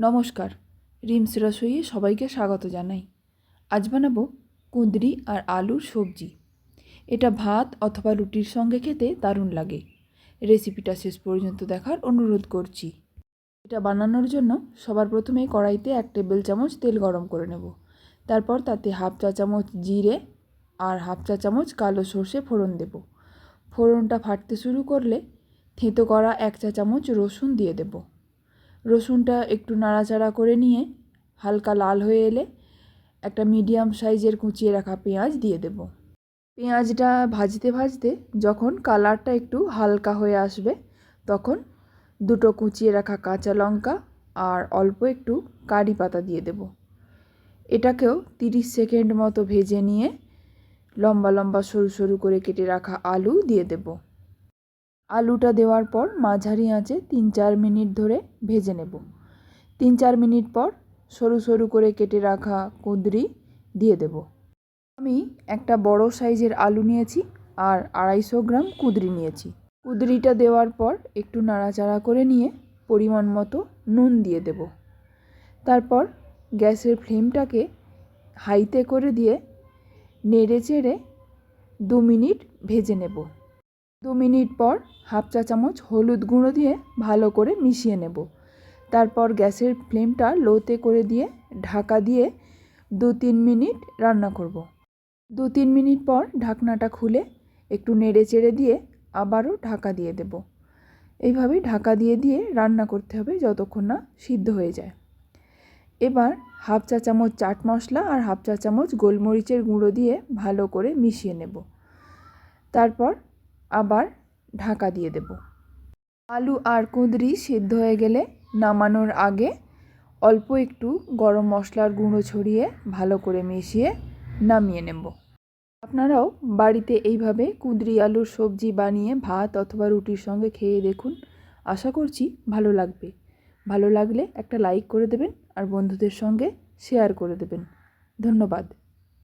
নমস্কার, রিমস রসোইয়ে সবাইকে স্বাগত জানাই। আজ বানাবো কুঁদরি আর আলুর সবজি। এটা ভাত অথবা রুটির সঙ্গে খেতে দারুণ লাগে। রেসিপিটা শেষ পর্যন্ত দেখার অনুরোধ করছি। এটা বানানোর জন্য সবার প্রথমে কড়াইতে 1 টেবিল চামচ তেল গরম করে নেব। তারপর তাতে হাফ চা চামচ জিরে আর হাফ চা চামচ কালো সর্ষে ফোড়ন দেব। ফোড়নটা ফাটতে শুরু করলে থেঁতো করা 1 চা চামচ রসুন দিয়ে দেব। রসুনটা একটু নাড়াচাড়া করে নিয়ে হালকা লাল হয়ে এলে একটা মিডিয়াম সাইজের কুচিয়ে রাখা পেঁয়াজ দিয়ে দেব। পেঁয়াজটা ভাজতে ভাজতে যখন কালারটা একটু হালকা হয়ে আসবে তখন 2টো কুচিয়ে রাখা কাঁচা লঙ্কা আর অল্প একটু কারি পাতা দিয়ে দেব। এটাকেও 30 সেকেন্ড মতো ভেজে নিয়ে লম্বা লম্বা সরু সরু করে কেটে রাখা আলু দিয়ে দেব। আলুটা দেওয়ার পর মাঝারি আঁচে 3-4 মিনিট ধরে ভেজে নেব। 3-4 মিনিট পর সরু সরু করে কেটে রাখা কুঁদরি দিয়ে দেব। আমি একটা বড় সাইজের আলু নিয়েছি আর 250 গ্রাম কুঁদরি নিয়েছি। কুঁদরিটা দেওয়ার পর একটু নাড়াচাড়া করে নিয়ে পরিমাণ মতো নুন দিয়ে দেব। তারপর গ্যাসের ফ্লেমটাকে হাইতে করে দিয়ে নেড়ে চেড়ে 2 মিনিট ভেজে নেব। 2 মিনিট পর হাফ চা চামচ হলুদ গুঁড়ো দিয়ে ভালো করে মিশিয়ে নেব। তারপর গ্যাসের ফ্লেমটা লোতে করে দিয়ে ঢাকা দিয়ে 2-3 মিনিট রান্না করব। 2-3 মিনিট পর ঢাকনাটা খুলে একটু নেড়ে চেড়ে দিয়ে আবারও ঢাকা দিয়ে দেব। এইভাবে ঢাকা দিয়ে দিয়ে রান্না করতে হবে যতক্ষণ না সিদ্ধ হয়ে যায়। এবার হাফ চা চামচ চাট মশলা আর হাফ চা চামচ গোলমরিচের গুঁড়ো দিয়ে ভালো করে মিশিয়ে নেব। তারপর আবার ঢাকা দিয়ে দেব। আলু আর কুঁদরি সিদ্ধ হয়ে গেলে নামানোর আগে অল্প একটু গরম মশলার গুঁড়ো ছড়িয়ে ভালো করে মিশিয়ে নামিয়ে নেব। আপনারাও বাড়িতে এইভাবে কুঁদরি আলুর সবজি বানিয়ে ভাত অথবা রুটির সঙ্গে খেয়ে দেখুন। আশা করছি ভালো লাগবে। ভালো লাগলে একটা লাইক করে দেবেন আর বন্ধুদের সঙ্গে শেয়ার করে দেবেন। ধন্যবাদ।